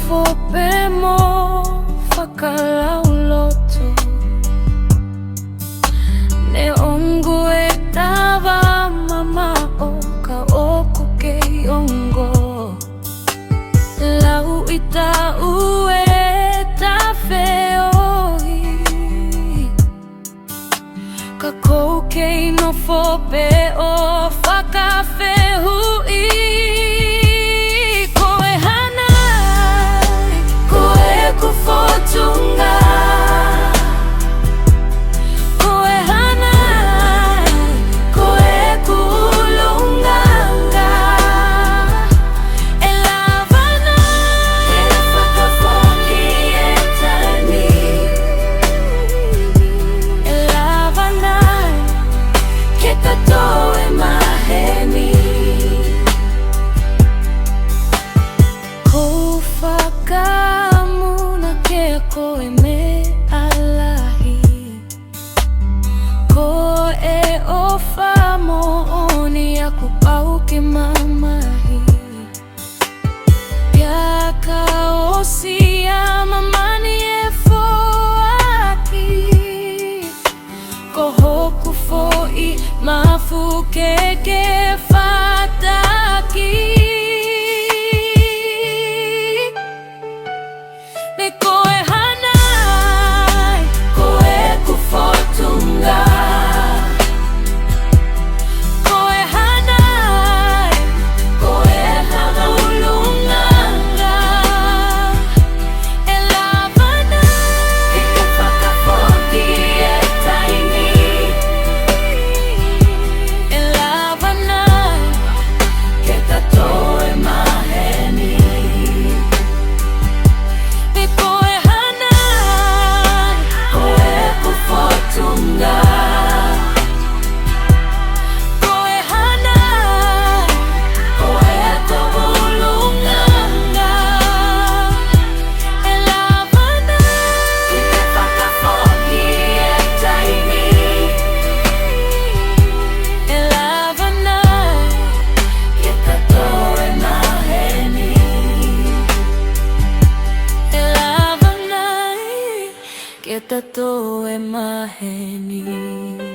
Nofo mo Faka lauloto ne ongo e tava mama o ka oku ke ongo lau ita ue ta Fehu'i ka kou ke Nofo o Fakafehu'i Koe me alahi Koe o famo oni aku pau ke mamahi Piaka o sia mamani e foaki Ko hoku fo'i mafu ke fataki Ne koe Kita to e maheni